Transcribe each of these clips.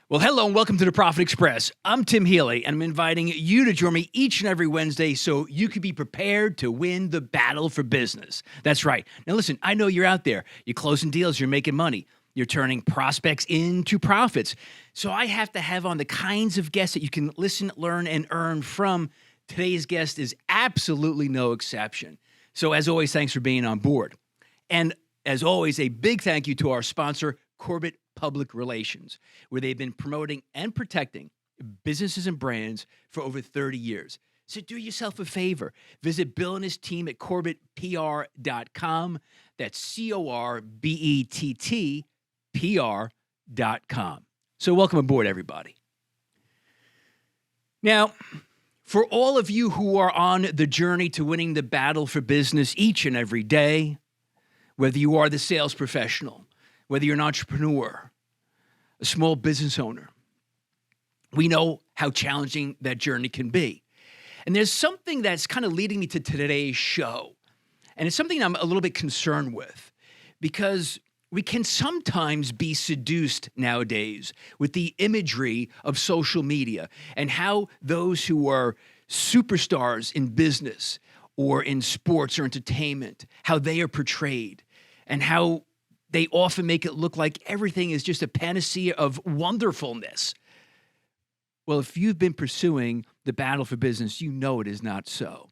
Well, hello and welcome to the Profit Express. I'm Tim Healy, and I'm inviting you to join me each and every Wednesday so you can be prepared to win the battle for business. That's right. Now, listen, I know you're out there. You're closing deals. You're making money. You're turning prospects into profits. So I have to have on the kinds of guests that you can listen, learn, and earn from. Today's guest is absolutely no exception. So as always, thanks for being on board. And as always, a big thank you to our sponsor, Corbett Public Relations, where they've been promoting and protecting businesses and brands for over 30 years. So do yourself a favor. Visit Bill and his team at CorbettPR.com. That's CORBETT.PR.com. So welcome aboard, everybody. Now, for all of you who are on the journey to winning the battle for business each and every day, whether you are the sales professional, whether you're an entrepreneur, a small business owner, we know how challenging that journey can be. And there's something that's kind of leading me to today's show. And it's something I'm a little bit concerned with because we can sometimes be seduced nowadays with the imagery of social media and how those who are superstars in business or in sports or entertainment, how they are portrayed and how they often make it look like everything is just a panacea of wonderfulness. Well, if you've been pursuing the battle for business, you know it is not so.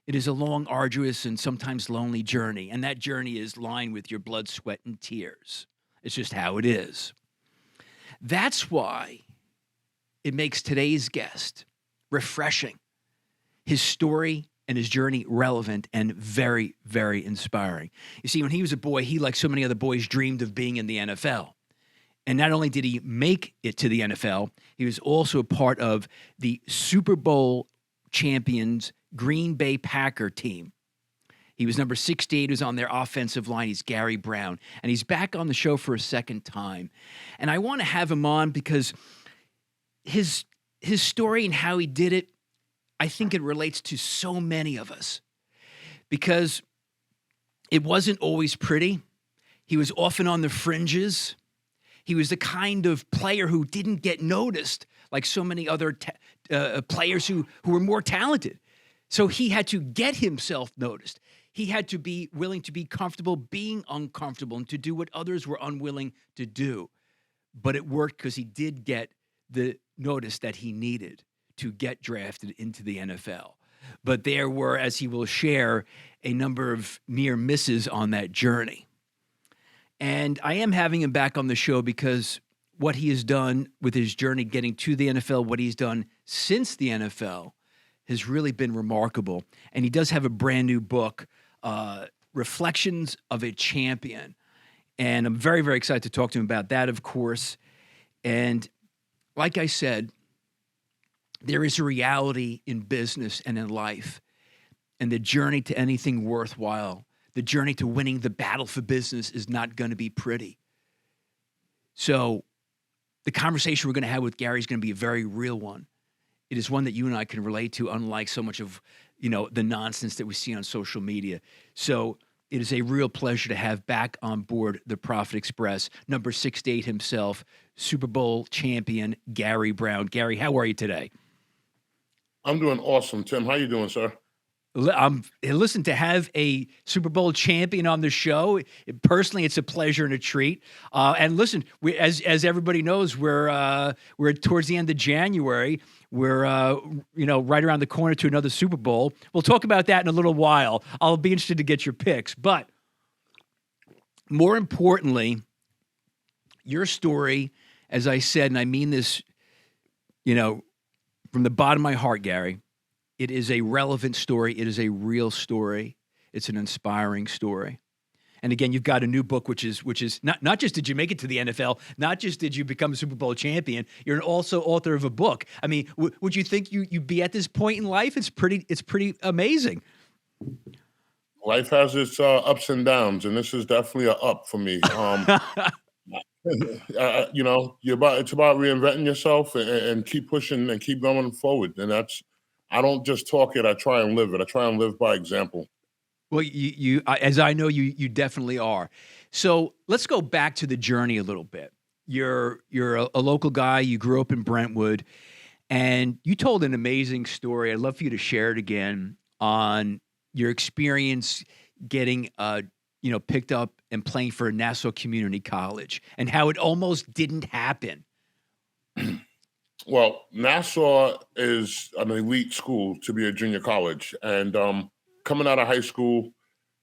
It is a long, arduous, and sometimes lonely journey, and that journey is lined with your blood, sweat, and tears. It's just how it is. That's why it makes today's guest refreshing, his story and his journey relevant and very, very inspiring. You see, when he was a boy, he, like so many other boys, dreamed of being in the NFL. And not only did he make it to the NFL, he was also a part of the Super Bowl champions Green Bay Packer team. He was number 68, he was on their offensive line. He's Gary Brown. And he's back on the show for a second time. And I want to have him on because his story and how he did it, I think it relates to so many of us because it wasn't always pretty. He was often on the fringes. He was the kind of player who didn't get noticed like so many other players who were more talented. So he had to get himself noticed. He had to be willing to be comfortable being uncomfortable and to do what others were unwilling to do. But it worked because he did get the notice that he needed to get drafted into the NFL. But there were, as he will share, a number of near misses on that journey. And I am having him back on the show because what he has done with his journey getting to the NFL, what he's done since the NFL, has really been remarkable. And he does have a brand new book, Reflections of a Champion. And I'm very, very excited to talk to him about that, of course. And like I said, there is a reality in business and in life, and the journey to anything worthwhile, the journey to winning the battle for business is not going to be pretty. So the conversation we're going to have with Gary is going to be a very real one. It is one that you and I can relate to, unlike so much of, the nonsense that we see on social media. So it is a real pleasure to have back on board the Profit Express, number 68 himself, Super Bowl champion, Gary Brown. Gary, how are you today? I'm doing awesome, Tim. How you doing, sir? Listen, to have a Super Bowl champion on the show, personally, it's a pleasure and a treat. And listen, as everybody knows, we're towards the end of January. We're right around the corner to another Super Bowl. We'll talk about that in a little while. I'll be interested to get your picks, but more importantly, your story, as I said, and I mean this, from the bottom of my heart, Gary. It is a relevant story. It is a real story. It's an inspiring story. And again, you've got a new book, which is not just did you make it to the NFL, not just did you become a Super Bowl champion, you're also author of a book. I mean, would you think you'd be at this point in life? It's pretty amazing. Life has its ups and downs, and this is definitely an up for me. It's about reinventing yourself and keep pushing and keep going forward. And I don't just talk it, I try and live it. I try and live by example. Well, you as I know, you definitely are. So let's go back to the journey a little bit. you're a local guy. You grew up in Brentwood, and you told an amazing story. I'd love for you to share it again on your experience getting picked up and playing for Nassau Community College, and how it almost didn't happen. Well, Nassau is an elite school to be a junior college. And coming out of high school,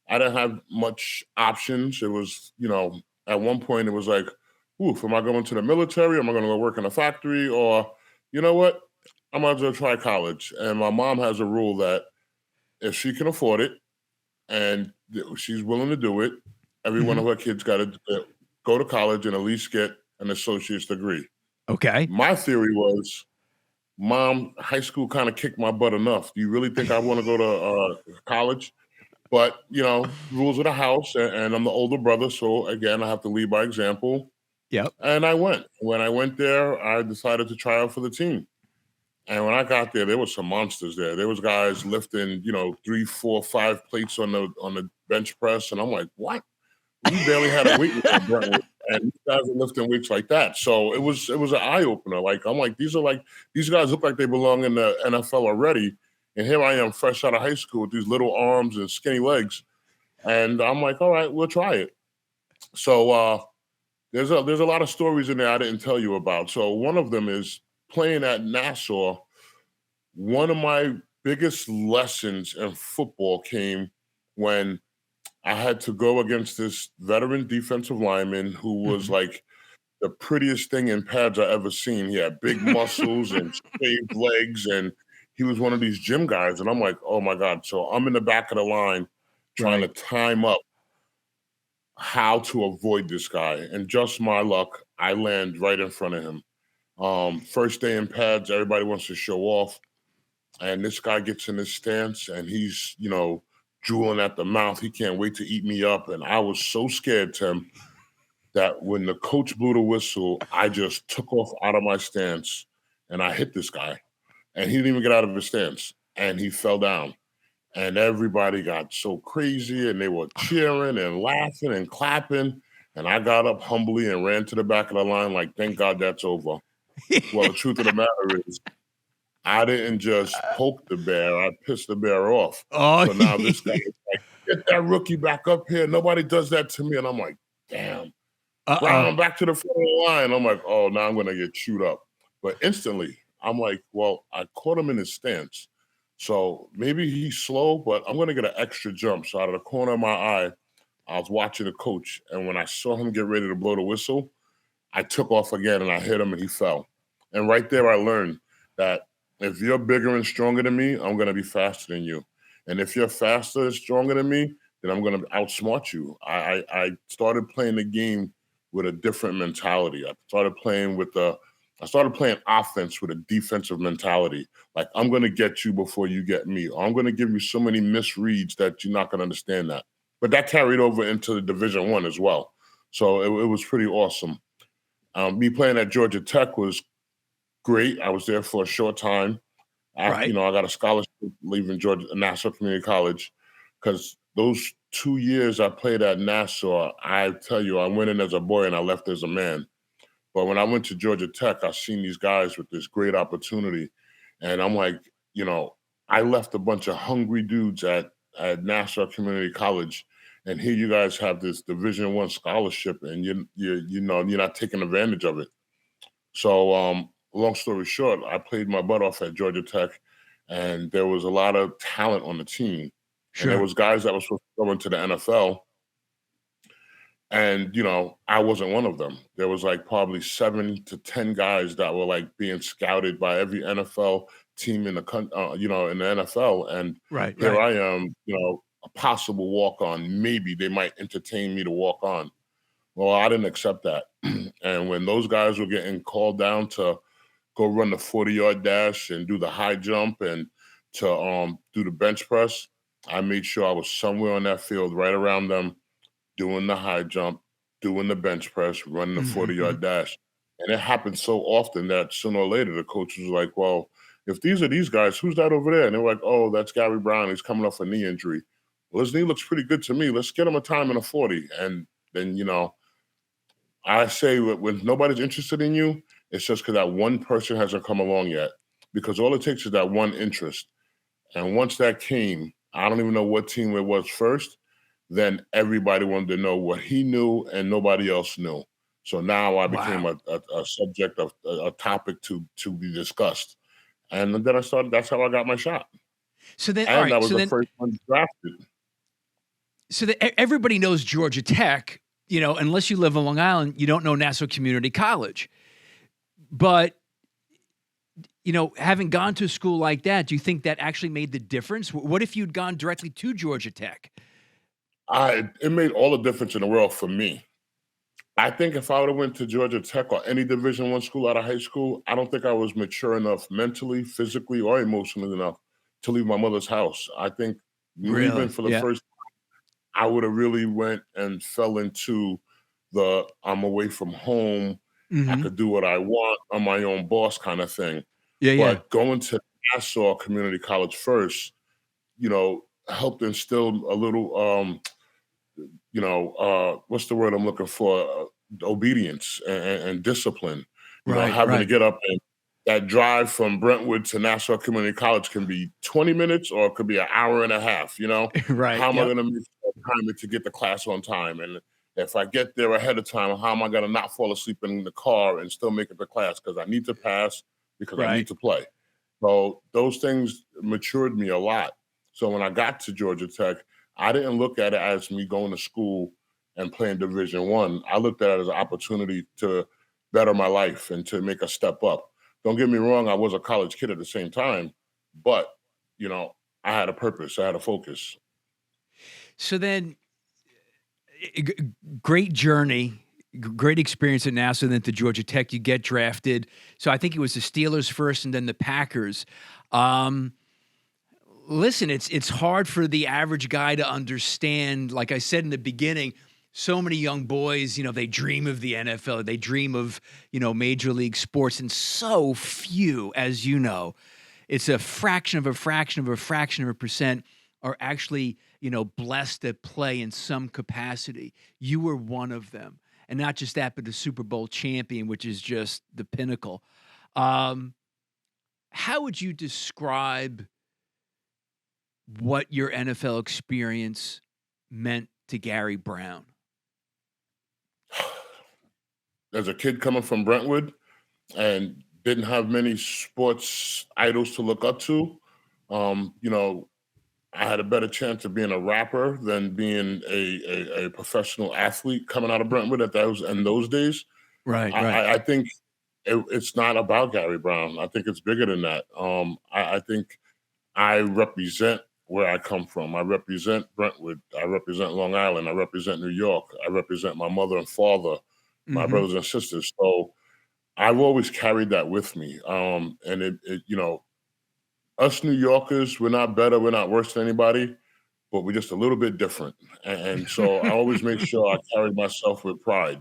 I didn't have much options. It was, at one point it was like, oof, am I going to the military? Am I going to go work in a factory? Or, you know what? I might as well try college. And my mom has a rule that if she can afford it and she's willing to do it, every one of her kids got to go to college and at least get an associate's degree. Okay. My theory was, Mom, high school kind of kicked my butt enough. Do you really think I want to go to college? But, rules of the house, and I'm the older brother, so again, I have to lead by example. Yep. And I went. When I went there, I decided to try out for the team. And when I got there, there was some monsters there. There was guys lifting, 3, 4, 5 plates on the bench press, and I'm like, what? We barely had a weight room in Brentwood, and these guys are lifting weights like that. So it was an eye opener. Like, I'm like, these guys look like they belong in the NFL already, and here I am, fresh out of high school with these little arms and skinny legs, and I'm like, all right, we'll try it. So there's a lot of stories in there I didn't tell you about. So one of them is playing at Nassau. One of my biggest lessons in football came when I had to go against this veteran defensive lineman who was like the prettiest thing in pads I ever seen. He had big muscles and shaved legs, and he was one of these gym guys. And I'm like, oh my God. So I'm in the back of the line trying to time up how to avoid this guy. And just my luck, I land right in front of him. First day in pads, everybody wants to show off. And this guy gets in his stance and he's, drooling at the mouth. He can't wait to eat me up. And I was so scared, Tim, that when the coach blew the whistle, I just took off out of my stance and I hit this guy. And he didn't even get out of his stance. And he fell down. And everybody got so crazy and they were cheering and laughing and clapping. And I got up humbly and ran to the back of the line like, thank God that's over. Well, the truth of the matter is, I didn't just poke the bear, I pissed the bear off. Oh, so now this guy is like, get that rookie back up here. Nobody does that to me. And I'm like, damn. Round back to the front of the line. I'm like, oh, now I'm going to get chewed up. But instantly, I'm like, well, I caught him in his stance. So maybe he's slow, but I'm going to get an extra jump. So out of the corner of my eye, I was watching the coach. And when I saw him get ready to blow the whistle, I took off again and I hit him and he fell. And right there, I learned that if you're bigger and stronger than me, I'm going to be faster than you. And if you're faster and stronger than me, then I'm going to outsmart you. I started playing the game with a different mentality. I started playing offense with a defensive mentality. Like, I'm going to get you before you get me. Or I'm going to give you so many misreads that you're not going to understand that. But that carried over into the Division I as well. So it was pretty awesome. Me playing at Georgia Tech was great. I was there for a short time. I got a scholarship leaving Nassau Community College because those 2 years I played at Nassau, I tell you, I went in as a boy and I left as a man. But when I went to Georgia Tech, I seen these guys with this great opportunity. And I'm like, I left a bunch of hungry dudes at Nassau Community College. And here you guys have this Division I scholarship and you're not taking advantage of it. So long story short, I played my butt off at Georgia Tech, and there was a lot of talent on the team. Sure. And there was guys that were supposed to go into the NFL, and I wasn't one of them. There was like probably 7 to 10 guys that were like being scouted by every NFL team in the in the NFL, and here I am, a possible walk on. Maybe they might entertain me to walk on. Well, I didn't accept that, and when those guys were getting called down to go run the 40-yard dash and do the high jump and to do the bench press, I made sure I was somewhere on that field right around them, doing the high jump, doing the bench press, running the 40-yard dash. And it happened so often that sooner or later the coach was like, well, if these are these guys, who's that over there? And they're like, oh, that's Gary Brown. He's coming off a knee injury. Well, his knee looks pretty good to me. Let's get him a time in a 40. And then, I say when nobody's interested in you, it's just because that one person hasn't come along yet. Because all it takes is that one interest. And once that came, I don't even know what team it was first, then everybody wanted to know what he knew and nobody else knew. So now I became Wow. a subject of a topic to be discussed. And then I started, that's how I got my shot. So then, all And I right. was the first one drafted. Everybody knows Georgia Tech. Unless you live on Long Island, you don't know Nassau Community College. But having gone to a school like that, do you think that actually made the difference? What if you'd gone directly to Georgia Tech? It made all the difference in the world for me. I think if I would have went to Georgia Tech or any Division I school out of high school, I don't think I was mature enough mentally, physically, or emotionally enough to leave my mother's house. I think leaving Really? for the Yeah. first time, I would have really went and fell into the I'm away from home. I Hmm. could do what I want. I'm my own boss kind of thing. Yeah. Yeah. But going to Nassau Community College first, helped instill a little what's the word I'm looking for? Obedience and discipline. Right. Having to Right. get up and that drive from Brentwood to Nassau Community College can be 20 minutes or it could be an hour and a half. Right. How am I Yep. going to make time to get the class on time? And if I get there ahead of time, how am I going to not fall asleep in the car and still make it to class? Because I need to pass, because I need Right. to play. So those things matured me a lot. So when I got to Georgia Tech, I didn't look at it as me going to school and playing Division One. I looked at it as an opportunity to better my life and to make a step up. Don't get me wrong, I was a college kid at the same time, but you know, I had a purpose, I had a focus. So then, great journey, great experience at Nassau, then to Georgia Tech. You get drafted. So I think it was the Steelers first, and then the Packers. Um, Listen, it's hard for the average guy to understand. Like I said in the beginning, so many young boys, they dream of the NFL, they dream of major league sports, and so few, as you know, it's a fraction of a fraction of a fraction of a percent are actually blessed to play in some capacity. You were one of them, and not just that, but the Super Bowl champion, which is just the pinnacle. Um, how would you describe what your NFL experience meant to Gary Brown? As a kid coming from Brentwood and didn't have many sports idols to look up to, um, you know, I had a better chance of being a rapper than being a professional athlete coming out of Brentwood at those in those days. Right, right. I think it's not about Gary Brown. I think it's bigger than that. I think I represent where I come from. I represent Brentwood. I represent Long Island. I represent New York. I represent my mother and father, my Mhm. brothers and sisters. So I've always carried that with me. And us New Yorkers, we're not better, we're not worse than anybody, but we're just a little bit different. And so I always make sure I carry myself with pride,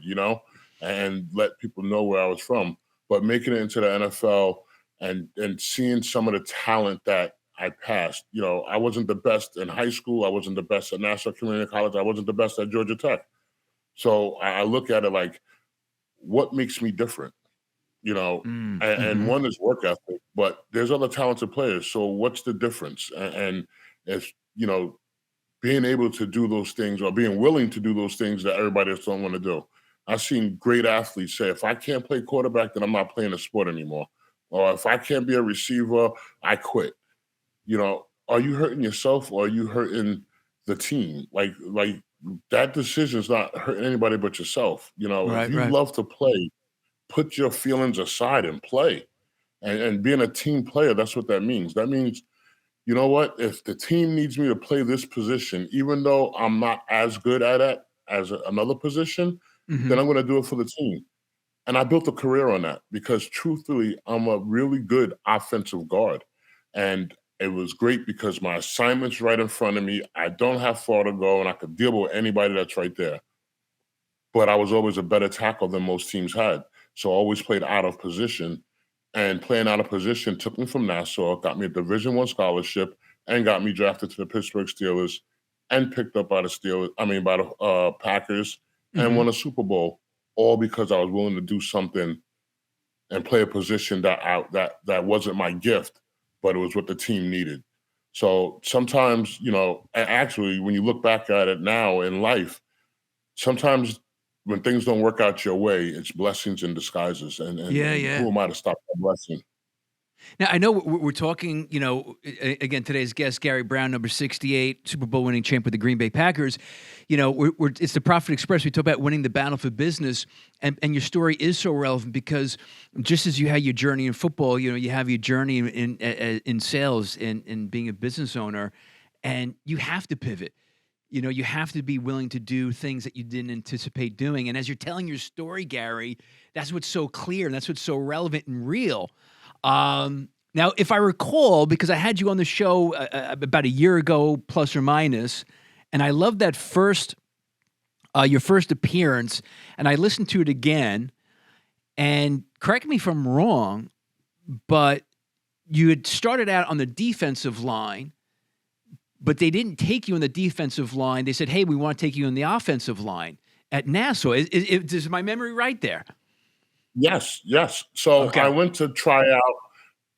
and let people know where I was from. But making it into the NFL and seeing some of the talent that I passed, I wasn't the best in high school. I wasn't the best at Nassau Community College. I wasn't the best at Georgia Tech. So I look at it like, what makes me different? And Mhm. one is work ethic, but there's other talented players. So what's the difference? And it's, being able to do those things or being willing to do those things that everybody else don't want to do. I've seen great athletes say, if I can't play quarterback, then I'm not playing the sport anymore. Or if I can't be a receiver, I quit. Are you hurting yourself or are you hurting the team? Like that decision is not hurting anybody but yourself. If Right, you right. love to play, put your feelings aside and play. And being a team player, that's what that means. That means, you know what? If the team needs me to play this position, even though I'm not as good at it as another position, then Mhm. I'm going to do it for the team. And I built a career on that because truthfully, I'm a really good offensive guard. And it was great because my assignment's right in front of me. I don't have far to go and I could deal with anybody that's right there. But I was always a better tackle than most teams had. So I always played out of position. And playing out of position took me from Nassau, got me a Division I scholarship, and got me drafted to the Pittsburgh Steelers and picked up by the Packers and Mhm. won a Super Bowl. all because I was willing to do something and play a position that wasn't my gift, but it was what the team needed. So sometimes, actually, when you look back at it now in life, sometimes when things don't work out your way, it's blessings in disguises. Yeah, And yeah. who am I to stop that blessing? Now, I know we're talking, again, today's guest, Gary Brown, number 68, Super Bowl winning champ with the Green Bay Packers. It's the Profit Express. We talk about winning the battle for business, and your story is so relevant because just as you had your journey in football, you have your journey in sales and in being a business owner, and you have to pivot. You have to be willing to do things that you didn't anticipate doing. And as you're telling your story, Gary, that's what's so clear and that's what's so relevant and real. Now, if I recall, because I had you on the show about a year ago, plus or minus, and I loved that your first appearance, and I listened to it again, and correct me if I'm wrong, but you had started out on the defensive line, but they didn't take you on the defensive line. They said, hey, we want to take you on the offensive line at Nassau. Is my memory right there? Yes. So Okay. I went to try out.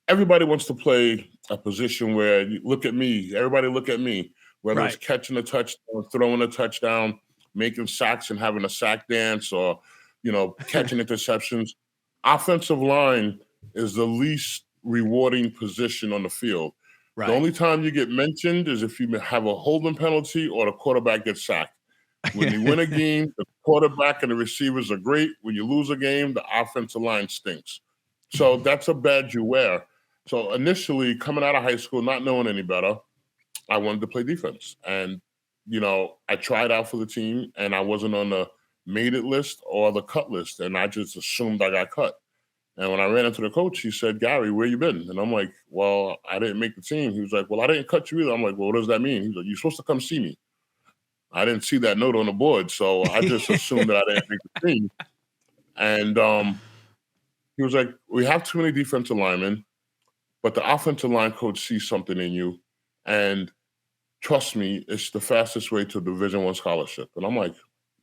Everybody wants to play a position where you look at me. Everybody look at me. Whether it's catching a touchdown, throwing a touchdown, making sacks and having a sack dance, or catching interceptions. Offensive line is the least rewarding position on the field. Right. The only time you get mentioned is if you have a holding penalty or the quarterback gets sacked. When you win a game, the quarterback and the receivers are great. When you lose a game, the offensive line stinks. So that's a badge you wear. So initially, coming out of high school, not knowing any better, I wanted to play defense. And, I tried out for the team, and I wasn't on the made it list or the cut list. And I just assumed I got cut. And when I ran into the coach, he said, Gary, where you been? And I'm like, well, I didn't make the team. He was like, well, I didn't cut you either. I'm like, well, what does that mean? He's like, you're supposed to come see me. I didn't see that note on the board, so I just assumed that I didn't make the team. And he was like, we have too many defensive linemen, but the offensive line coach sees something in you. And trust me, it's the fastest way to Division I scholarship. And I'm like,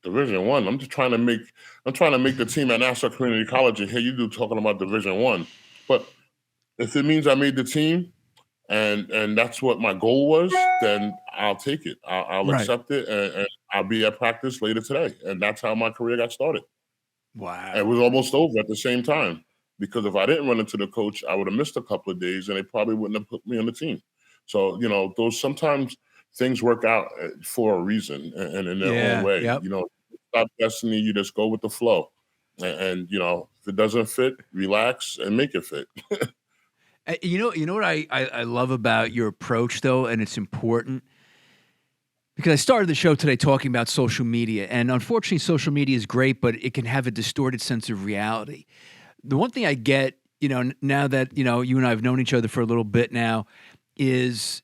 Division I? I'm trying to make the team at Nassau Community College, and here you do talking about Division I. But if it means I made the team, and that's what my goal was, then I'll take it. I'll accept it, and I'll be at practice later today. And that's how my career got started. Wow. It was almost over at the same time, because if I didn't run into the coach, I would have missed a couple of days, and they probably wouldn't have put me on the team. So, those sometimes things work out for a reason and in their own way. Yep. It's not destiny. You just go with the flow. And if it doesn't fit, relax and make it fit. You know what I love about your approach, though, and it's important, because I started the show today talking about social media, and unfortunately social media is great, but it can have a distorted sense of reality. The one thing I get, now that, you and I have known each other for a little bit now, is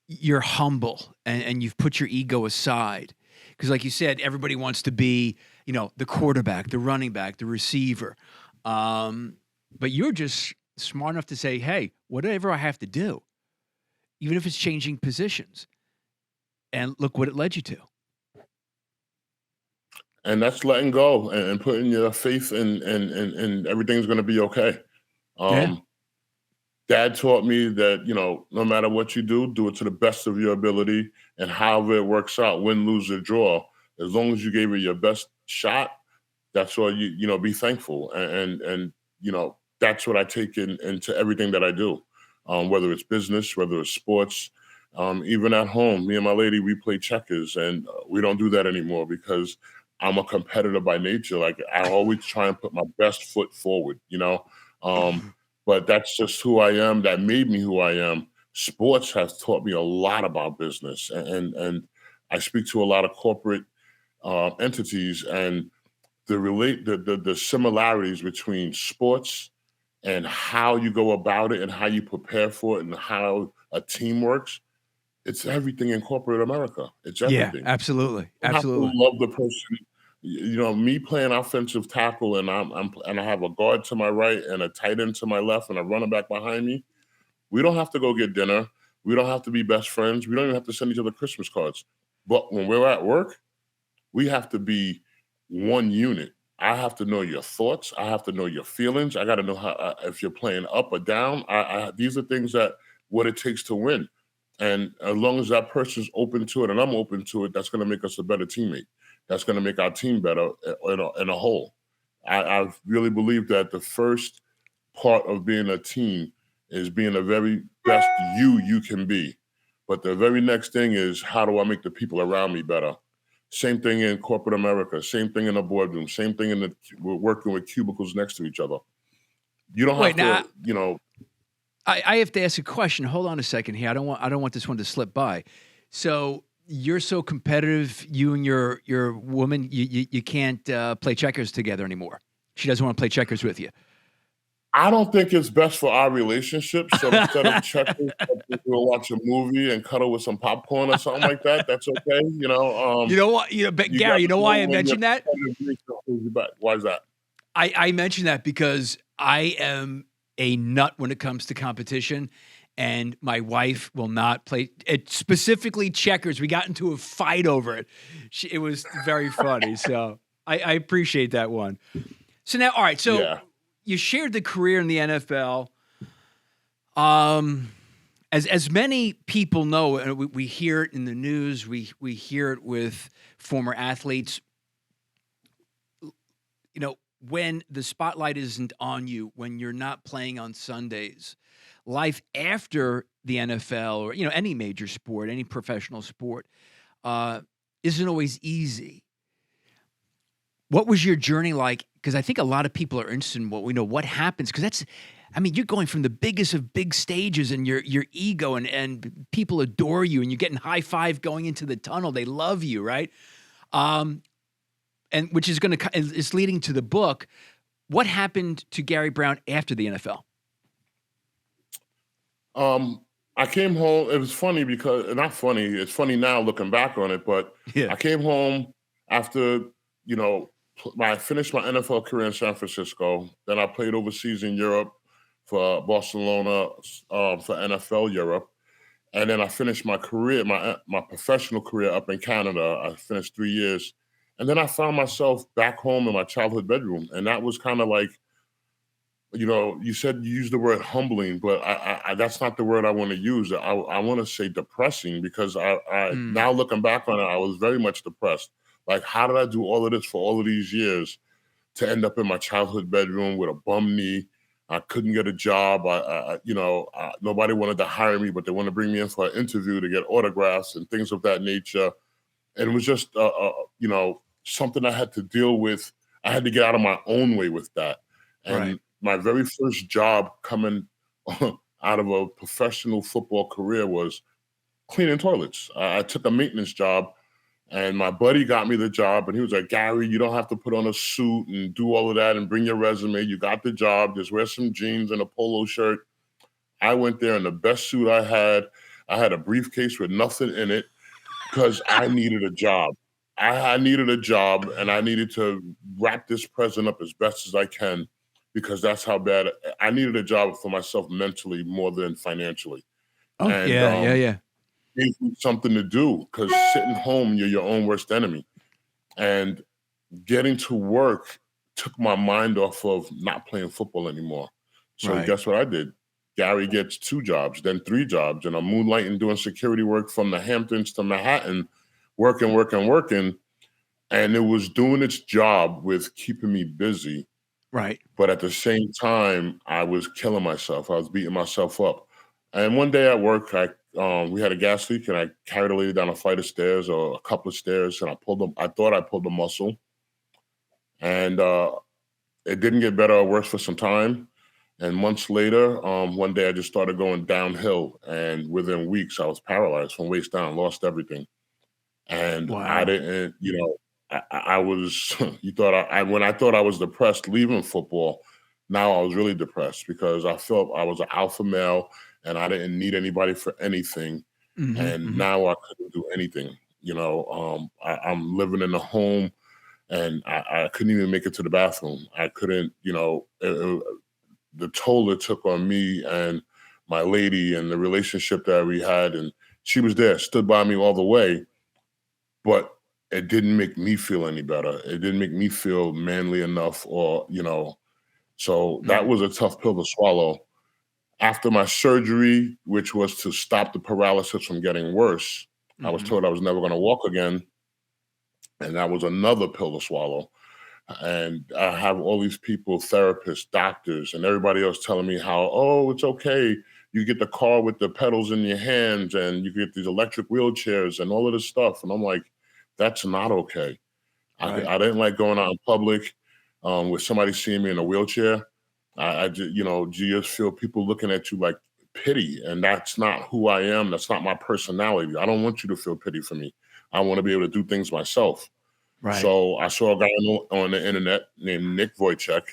you're humble and you've put your ego aside. Because like you said, everybody wants to be, the quarterback, the running back, the receiver. But you're just smart enough to say, hey, whatever I have to do, even if it's changing positions. And look what it led you to. And that's letting go and putting your faith in everything's going to be okay. Dad taught me that, no matter what you do it to the best of your ability, and however it works out, win, lose, or draw, as long as you gave it your best shot, that's why be thankful. And that's what I take into everything that I do, whether it's business, whether it's sports, even at home. Me and my lady, we play checkers, and we don't do that anymore because I'm a competitor by nature. Like, I always try and put my best foot forward, but that's just who I am. That made me who I am. Sports has taught me a lot about business, and I speak to a lot of corporate entities, and the similarities between sports and how you go about it and how you prepare for it and how a team works. It's everything in corporate America. It's everything. Yeah, absolutely. You have to Absolutely. love the person. Me playing offensive tackle, and I have a guard to my right and a tight end to my left and a running back behind me. We don't have to go get dinner. We don't have to be best friends. We don't even have to send each other Christmas cards. But when we're at work, we have to be one unit. I have to know your thoughts. I have to know your feelings. I got to know how if you're playing up or down. These are things that what it takes to win. And as long as that person's open to it and I'm open to it, that's going to make us a better teammate. That's going to make our team better in a whole. I really believe that the first part of being a team is being the very best you can be. But the very next thing is how do I make the people around me better? Same thing in corporate America, same thing in the boardroom, same thing in the we're working with cubicles next to each other. You don't Wait, have now to, you know, I have to ask a question. Hold on a second here. I don't want this one to slip by. So you're so competitive, you and your woman, you can't play checkers together anymore. She doesn't want to play checkers with you. I don't think it's best for our relationship. So instead of checkers, we'll watch a movie and cuddle with some popcorn or something like that. That's okay. You know what? But You Gary, got you know to why I know when your mentioned that? competitive nature holds you back. Why is that? I mentioned that because I am a nut when it comes to competition, and my wife will not play it, specifically checkers. We got into a fight over it. It was very funny. So I appreciate that one. So now, all right. So Yeah. you shared the career in the NFL. As many people know, and we hear it in the news, we hear it with former athletes. You know, when the spotlight isn't on you, when you're not playing on Sundays, life after the NFL or any major sport, any professional sport, isn't always easy. What was your journey like? Because I think a lot of people are interested in what happens. Because you're going from the biggest of big stages, and your ego and people adore you, and you're getting high five going into the tunnel. They love you, right? And which is leading to the book. What happened to Gary Brown after the NFL? I came home. It was funny because not funny. It's funny now looking back on it, but Yeah. I came home after I finished my NFL career in San Francisco. Then I played overseas in Europe for Barcelona for NFL Europe, and then I finished my career, my professional career up in Canada. I finished 3 years. And then I found myself back home in my childhood bedroom. And that was kind of like, you said you used the word humbling, but I that's not the word I want to use. I want to say depressing because now looking back on it, I was very much depressed. Like, how did I do all of this for all of these years to end up in my childhood bedroom with a bum knee? I couldn't get a job. Nobody wanted to hire me, but they wanted to bring me in for an interview to get autographs and things of that nature. And it was just, something I had to deal with. I had to get out of my own way with that. And my very first job coming out of a professional football career was cleaning toilets. I took a maintenance job, and my buddy got me the job. And he was like, Gary, you don't have to put on a suit and do all of that and bring your resume. You got the job. Just wear some jeans and a polo shirt. I went there in the best suit I had. I had a briefcase with nothing in it because I needed a job. I needed a job, and I needed to wrap this present up as best as I can because that's how bad I needed a job for myself mentally more than financially. Oh, And yeah. gave me something to do because sitting home, you're your own worst enemy. And getting to work took my mind off of not playing football anymore. So guess what I did? Gary gets 2 jobs, then 3 jobs, and I'm moonlighting doing security work from the Hamptons to Manhattan, working. And it was doing its job with keeping me busy. Right. But at the same time, I was killing myself. I was beating myself up. And one day at work, we had a gas leak, and I carried a lady down a flight of stairs or a couple of stairs, and I thought I pulled a muscle. And it didn't get better or worse for some time. And months later, one day I just started going downhill, and within weeks I was paralyzed from waist down, lost everything. And I didn't, I was. When I thought I was depressed leaving football, now I was really depressed because I felt I was an alpha male and I didn't need anybody for anything. And now I couldn't do anything. I'm living in a home, and I couldn't even make it to the bathroom. I couldn't, the toll it took on me and my lady and the relationship that we had. And she was there, stood by me all the way. But it didn't make me feel any better. It didn't make me feel manly enough, or so that Mm, was a tough pill to swallow. After my surgery, which was to stop the paralysis from getting worse, I was mhm. told I was never going to walk again, and that was another pill to swallow. And I have all these people, therapists, doctors, and everybody else telling me how, oh, it's okay. You get the car with the pedals in your hands, and you get these electric wheelchairs and all of this stuff. And I'm like, that's not okay. Right. I didn't like going out in public with somebody seeing me in a wheelchair. I just, you just feel people looking at you like pity, and that's not who I am. That's not my personality. I don't want you to feel pity for me. I want to be able to do things myself. Right. So I saw a guy on the internet named Nick Wojcik,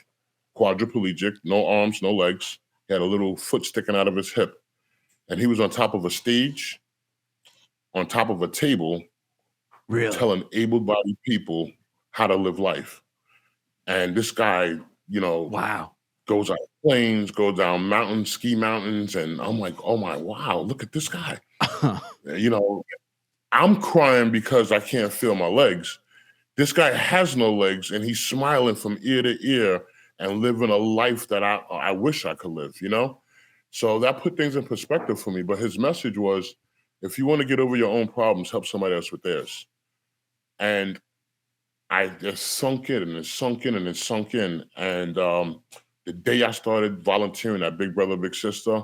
quadriplegic, no arms, no legs. He had a little foot sticking out of his hip, and he was on top of a stage, on top of a table, Really? telling able-bodied people how to live life. And this guy, you know, Wow. goes on planes, goes down mountains, ski mountains, and I'm like, oh my, wow, look at this guy. You know, I'm crying because I can't feel my legs. This guy has no legs, and he's smiling from ear to ear and living a life that I wish I could live, So that put things in perspective for me. But his message was, if you want to get over your own problems, help somebody else with theirs. And I just sunk in and it sunk in and it sunk in. And the day I started volunteering at Big Brother Big Sister,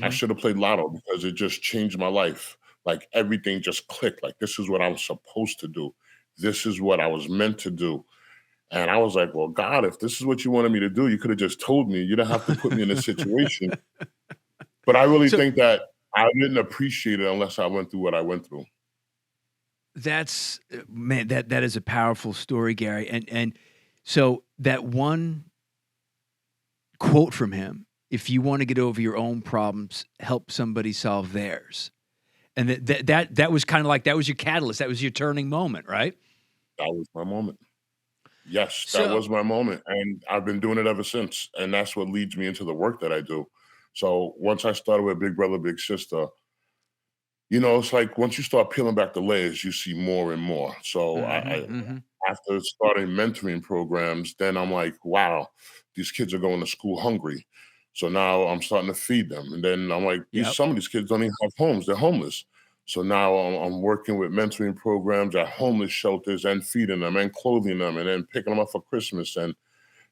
I Mhm. should have played lotto because it just changed my life. Like everything just clicked. Like this is what I was supposed to do. This is what I was meant to do. And I was like, well, God, if this is what you wanted me to do, you could have just told me. You didn't have to put me in this situation. But I really So think that I didn't appreciate it unless I went through what I went through. that's man, that is a powerful story, Gary. And so that one quote from him, if you want to get over your own problems, help somebody solve theirs. And that was kind of like that was your catalyst. That was your turning moment, right? That was my moment. Yes, that So was my moment. And I've been doing it ever since. And that's what leads me into the work that I do. So once I started with Big Brother, Big Sister, it's like once you start peeling back the layers, you see more and more. So mhm, mhm. after starting mentoring programs, then I'm like, wow, these kids are going to school hungry. So now I'm starting to feed them. And then I'm like, Yep. some of these kids don't even have homes. They're homeless. So now I'm working with mentoring programs at homeless shelters and feeding them and clothing them and then picking them up for Christmas. And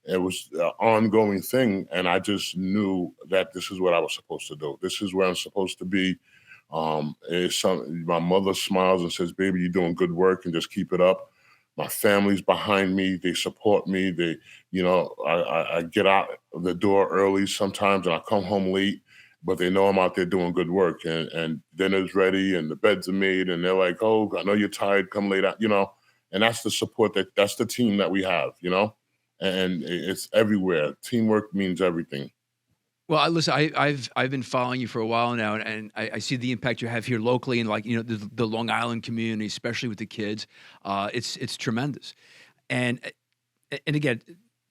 it was an ongoing thing. And I just knew that this is what I was supposed to do. This is where I'm supposed to be. My mother smiles and says, "Baby, you're doing good work, and just keep it up." My family's behind me; they support me. I get out the door early sometimes, and I come home late, but they know I'm out there doing good work, and dinner's ready, and the beds are made, and they're like, "Oh, I know you're tired. Come late out." And that's the support that's the team that we have. And it's everywhere. Teamwork means everything. Well, listen, I've been following you for a while now, and I see the impact you have here locally, and like the Long Island community, especially with the kids. It's tremendous, and and again,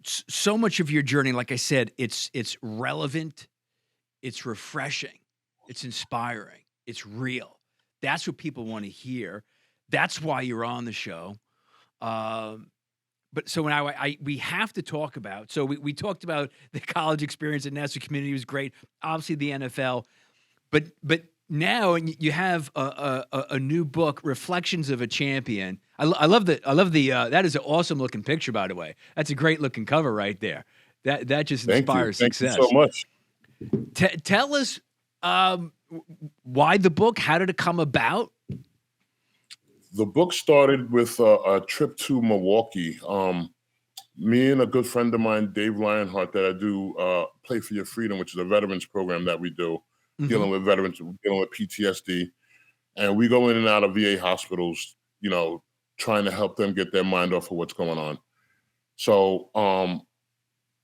so much of your journey, like I said, it's relevant, it's refreshing, it's inspiring, it's real. That's what people want to hear. That's why you're on the show. Um, but so when we have to talk about, so we talked about the college experience, the national community was great. Obviously the NFL, but now you have a new book, Reflections of a Champion. I love the that is an awesome looking picture, by the way. That's a great looking cover right there. That just Thank you. inspires Thank you so success. much. Tell us why the book? How did it come about? The book started with a trip to Milwaukee. Me and a good friend of mine, Dave Lionheart, that I do Play for Your Freedom, which is a veterans program that we do, Hmm. dealing with veterans, dealing with PTSD. And we go in and out of VA hospitals, trying to help them get their mind off of what's going on. So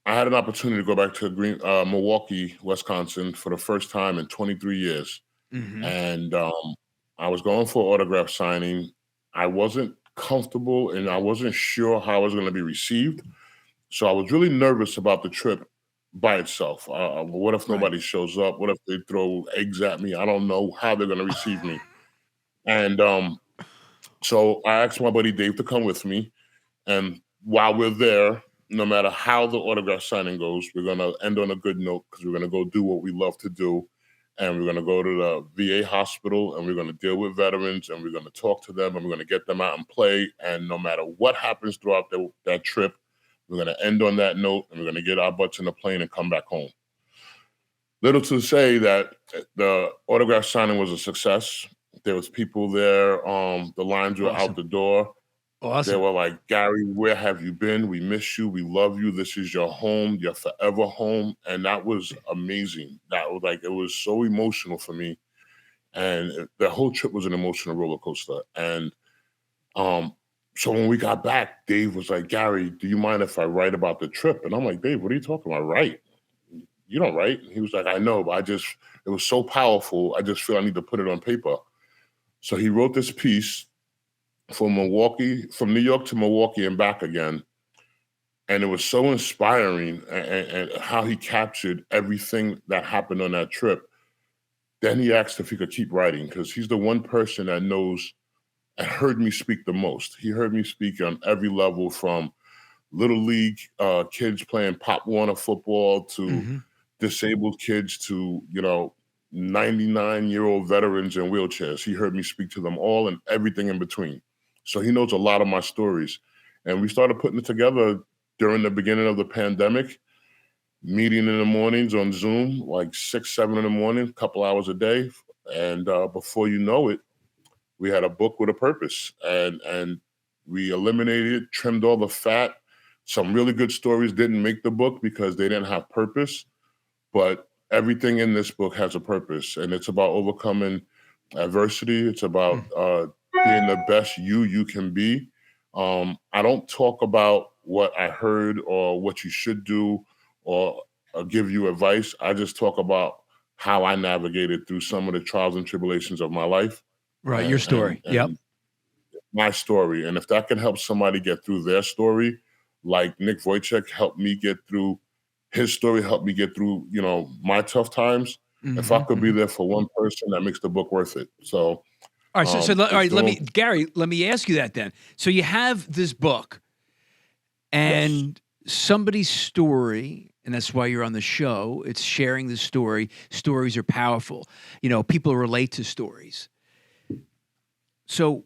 I had an opportunity to go back to Milwaukee, Wisconsin for the first time in 23 years. Hmm. And I was going for autograph signing. I wasn't comfortable and I wasn't sure how I was going to be received. So I was really nervous about the trip by itself. What if Right. nobody shows up? What if they throw eggs at me? I don't know how they're going to receive me. And So I asked my buddy Dave to come with me. And while we're there, no matter how the autograph signing goes, we're going to end on a good note because we're going to go do what we love to do. And we're going to go to the VA hospital and we're going to deal with veterans and we're going to talk to them and we're going to get them out and play. And no matter what happens throughout that trip, we're going to end on that note and we're going to get our butts in the plane and come back home. Little to say that the autograph signing was a success. There was people there. The lines were Awesome. out the door. They Awesome. were like, Gary, where have you been? We miss you. We love you. This is your home, your forever home. And that was amazing. That was like, it was so emotional for me. And the whole trip was an emotional roller coaster. And so when we got back, Dave was like, Gary, do you mind if I write about the trip? And I'm like, Dave, what are you talking about? Write? You don't write. And he was like, I know, but it was so powerful. I just feel I need to put it on paper. So he wrote this piece from New York to Milwaukee and back again. And it was so inspiring and how he captured everything that happened on that trip. Then he asked if he could keep writing because he's the one person that knows and heard me speak the most. He heard me speak on every level from little league kids playing Pop Warner football to disabled kids to, 99-year-old veterans in wheelchairs. He heard me speak to them all and everything in between. So he knows a lot of my stories. And we started putting it together during the beginning of the pandemic, meeting in the mornings on Zoom, like 6, 7 in the morning, a couple hours a day. And before you know it, we had a book with a purpose. And we eliminated, trimmed all the fat. Some really good stories didn't make the book because they didn't have purpose. But everything in this book has a purpose. And it's about overcoming adversity. It's about being the best you can be. I don't talk about what I heard or what you should do or give you advice. I just talk about how I navigated through some of the trials and tribulations of my life. Right, your story. Yep. My story. And if that can help somebody get through their story, like Nick Wojcik helped me get through his story, helped me get through, my tough times. If I could be there for one person, that makes the book worth it. So, all right. Gary, let me ask you that then. So you have this book and somebody's story, and that's why you're on the show. It's sharing the story. Stories are powerful. People relate to stories. So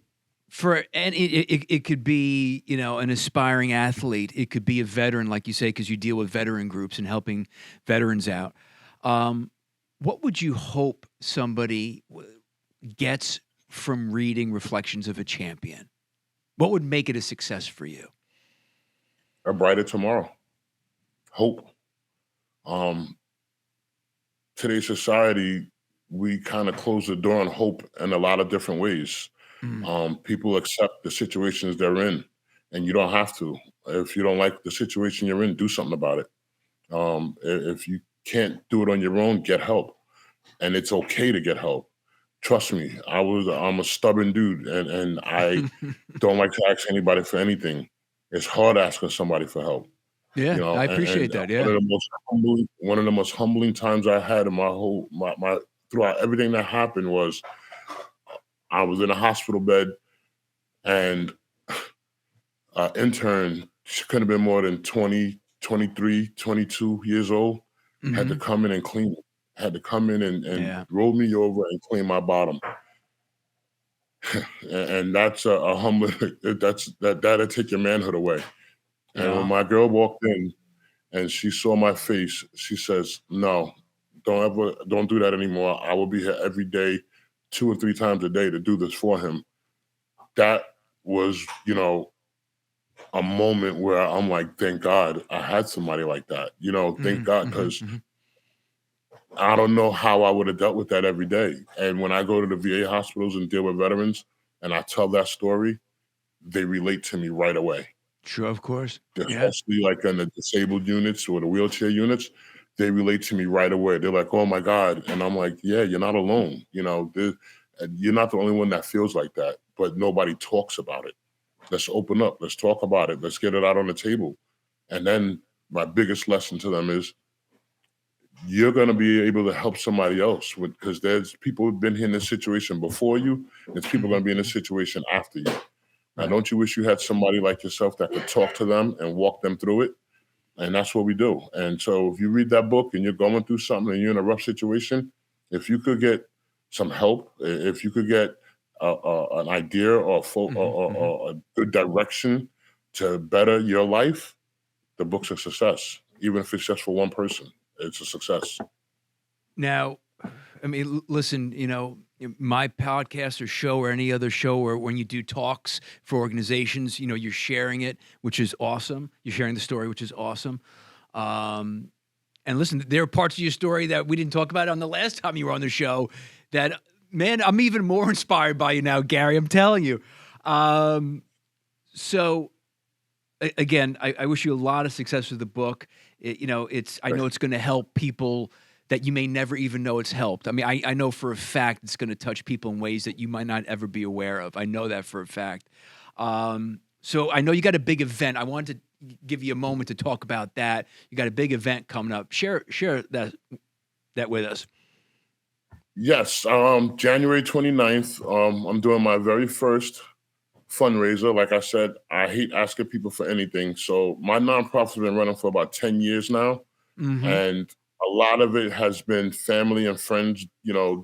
it could be, an aspiring athlete. It could be a veteran, like you say, because you deal with veteran groups and helping veterans out. What would you hope somebody gets from reading Reflections of a Champion? What would make it a success for you? A brighter tomorrow. Hope. Today's society, we kind of close the door on hope in a lot of different ways. People accept the situations they're in, and you don't have to. If you don't like the situation you're in, do something about it. If you can't do it on your own, get help. And it's okay to get help. Trust me, I'm a stubborn dude, and I don't like to ask anybody for anything. It's hard asking somebody for help. Yeah, I appreciate that. Yeah, one of the most humbling times I had in my throughout everything that happened was I was in a hospital bed, and an intern, she couldn't have been more than 20, 23, 22 years old, had to come in and clean it. Had to come in and roll me over and clean my bottom. And that's a humbling, that'll take your manhood away. And when my girl walked in and she saw my face, she says, no, don't do that anymore. I will be here every day, 2 or 3 times a day to do this for him. That was, a moment where I'm like, thank God I had somebody like that. Thank God, because I don't know how I would have dealt with that every day. And when I go to the VA hospitals and deal with veterans and I tell that story, they relate to me right away. Sure, of course. Especially like in the disabled units or the wheelchair units, they relate to me right away. They're like, oh my God. And I'm like, yeah, you're not alone. You're not the only one that feels like that, but nobody talks about it. Let's open up. Let's talk about it. Let's get it out on the table. And then my biggest lesson to them is you're going to be able to help somebody else because there's people who've been in this situation before you. There's people going to be in this situation after you. Now, Right. don't you wish you had somebody like yourself that could talk to them and walk them through it? And that's what we do. And so if you read that book and you're going through something and you're in a rough situation, if you could get some help, if you could get an idea or a good direction to better your life, the book's a success. Even if it's just for one person, it's a success. Now, I mean, listen, my podcast or show or any other show or when you do talks for organizations, you're sharing it, which is awesome. You're sharing the story, which is awesome. And listen, there are parts of your story that we didn't talk about on the last time you were on the show that, man, I'm even more inspired by you now, Gary. I'm telling you. So again, I wish you a lot of success with the book. I know it's going to help people that you may never even know it's helped. I mean, I know for a fact it's going to touch people in ways that you might not ever be aware of. I know that for a fact. So I know you got a big event. I wanted to give you a moment to talk about that. You got a big event coming up. Share that with us. Yes, January 29th, I'm doing my very first fundraiser. Like I said, I hate asking people for anything. So my nonprofit's been running for about 10 years now. Mm-hmm. And a lot of it has been family and friends,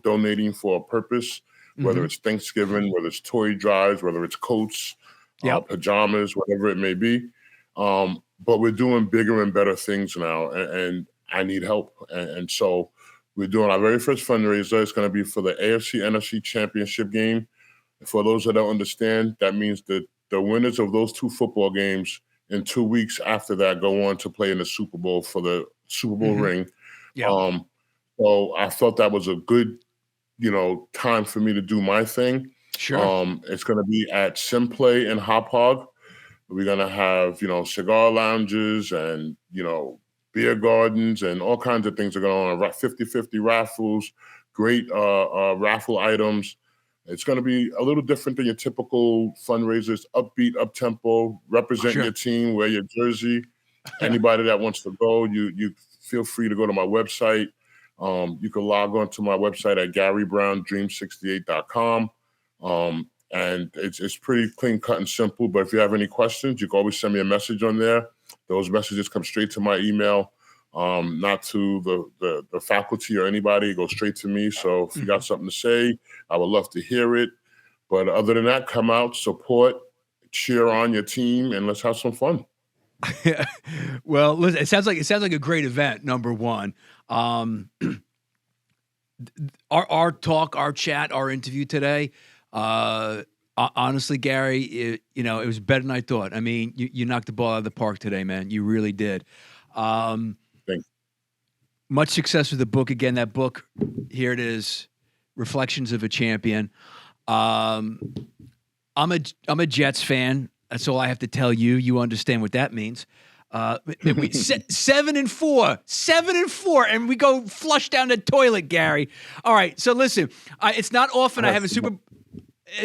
donating for a purpose, whether it's Thanksgiving, whether it's toy drives, whether it's coats, pajamas, whatever it may be. But we're doing bigger and better things now, and I need help. And so we're doing our very first fundraiser. It's going to be for the AFC NFC Championship game. For those that don't understand, that means that the winners of those two football games in 2 weeks after that go on to play in the Super Bowl for the Super Bowl ring. Yeah. So I felt that was a good, time for me to do my thing. Sure. It's going to be at Simplay in Hop Hog. We're going to have, cigar lounges and, beer gardens and all kinds of things are going on. 50-50 raffles, great raffle items. It's going to be a little different than your typical fundraisers, upbeat, up-tempo, represent your team, wear your jersey. Anybody that wants to go, you feel free to go to my website. You can log on to my website at GaryBrownDream68.com. And it's pretty clean, cut, and simple. But if you have any questions, you can always send me a message on there. Those messages come straight to my email, not to the faculty or anybody. It goes straight to me. So if you got something to say, I would love to hear it. But other than that, come out, support, cheer on your team, and let's have some fun. Well, listen, it sounds like a great event. Number one, our talk, our chat, our interview today. Honestly, Gary, it was better than I thought. I mean, you knocked the ball out of the park today, man. You really did. Thanks. Much success with the book. Again, that book, here it is, Reflections of a Champion. I'm a Jets fan. That's all I have to tell you. You understand what that means. 7-4, and we go flush down the toilet, Gary. All right, so listen, it's not often I have a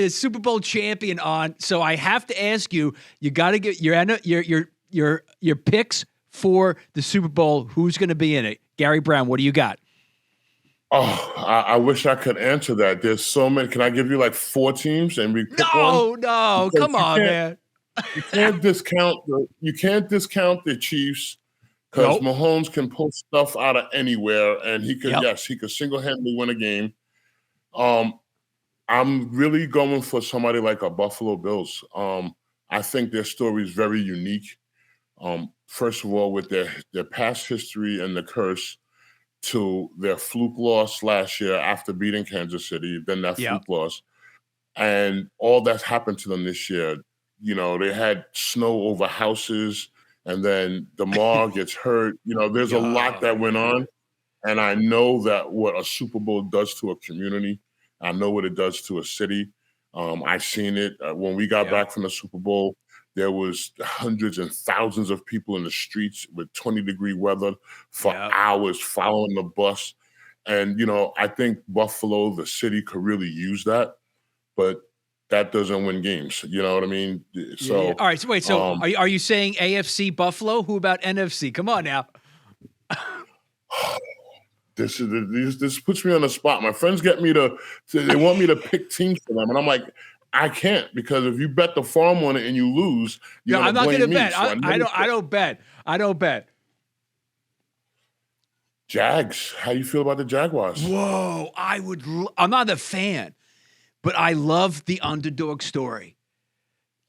Super Bowl champion on, so I have to ask you. You got to get your picks for the Super Bowl. Who's going to be in it? Gary Brown, what do you got? Oh, I wish I could answer that. There's so many. Can I give you like 4 teams and we pick one? No, come on, man. You can't discount the Chiefs because Mahomes can pull stuff out of anywhere, and he could single-handedly win a game. I'm really going for somebody like a Buffalo Bills. I think their story is very unique. First of all, with their past history and the curse to their fluke loss last year after beating Kansas City, then that fluke loss, and all that's happened to them this year. They had snow over houses, and then DeMar gets hurt. There's a lot that went on, and I know that what a Super Bowl does to a community. I know what it does to a city. I've seen it. When we got back from the Super Bowl, there was hundreds and thousands of people in the streets with 20-degree weather for hours following the bus. And, I think Buffalo, the city, could really use that. But that doesn't win games. You know what I mean? So, all right. So wait. So are you saying AFC Buffalo? Who about NFC? Come on now. This puts me on the spot. My friends get me they want me to pick teams for them, and I'm like, I can't, because if you bet the farm on it and you lose, you're No, I'm not blame going to me. bet. So I don't bet. I don't bet. Jags. How you feel about the Jaguars? Whoa, I'm not a fan, but I love the underdog story.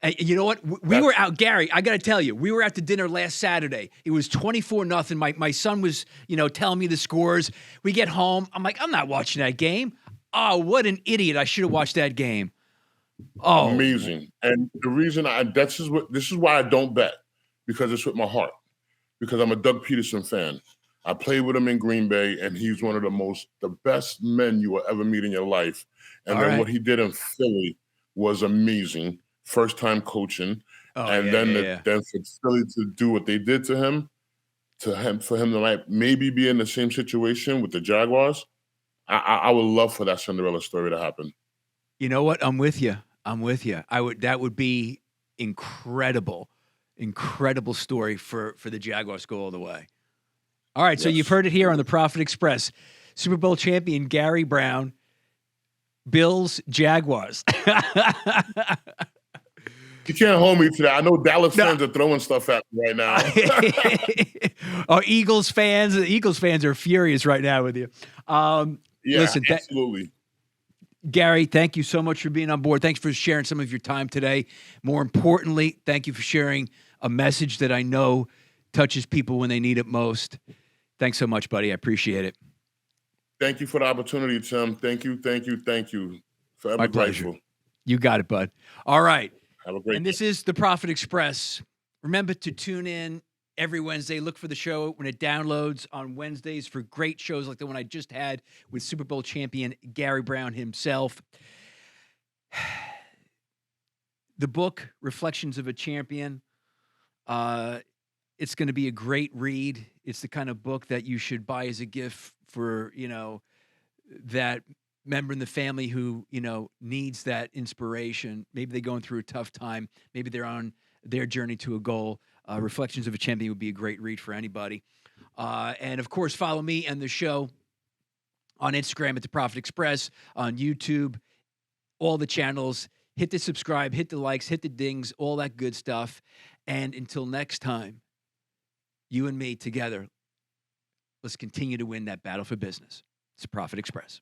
And you know what? We were out, Gary, I got to tell you, we were out to dinner last Saturday. It was 24-0. My son was, telling me the scores. We get home. I'm like, I'm not watching that game. Oh, what an idiot. I should have watched that game. Oh. Amazing. And the reason this is why I don't bet, because it's with my heart, because I'm a Doug Peterson fan. I played with him in Green Bay, and he's one of the best men you will ever meet in your life. And then what he did in Philly was amazing. First time coaching. Then for Philly to do what they did to him, for him to maybe be in the same situation with the Jaguars, I would love for that Cinderella story to happen. You know what? I'm with you. That would be incredible story for the Jaguars to go all the way. All right, so you've heard it here on the Profit Express. Super Bowl champion Gary Brown, Bills, Jaguars. You can't hold me to that. I know Dallas fans are throwing stuff at me right now. Eagles fans are furious right now with you. Listen, absolutely. Gary, thank you so much for being on board. Thanks for sharing some of your time today. More importantly, thank you for sharing a message that I know touches people when they need it most. Thanks so much, buddy. I appreciate it. Thank you for the opportunity, Tim. Thank you. Forever My pleasure. grateful. You got it, bud. All right. Have a great day. This is the Profit Express. Remember to tune in every Wednesday. Look for the show when it downloads on Wednesdays for great shows like the one I just had with Super Bowl champion Gary Brown himself. The book, Reflections of a Champion, it's going to be a great read. It's the kind of book that you should buy as a gift for, that member in the family who, needs that inspiration. Maybe they're going through a tough time. Maybe they're on their journey to a goal. Reflections of a Champion would be a great read for anybody. And, of course, follow me and the show on Instagram at The Profit Express, on YouTube, all the channels. Hit the subscribe, hit the likes, hit the dings, all that good stuff. And until next time, you and me together, let's continue to win that battle for business. It's The Profit Express.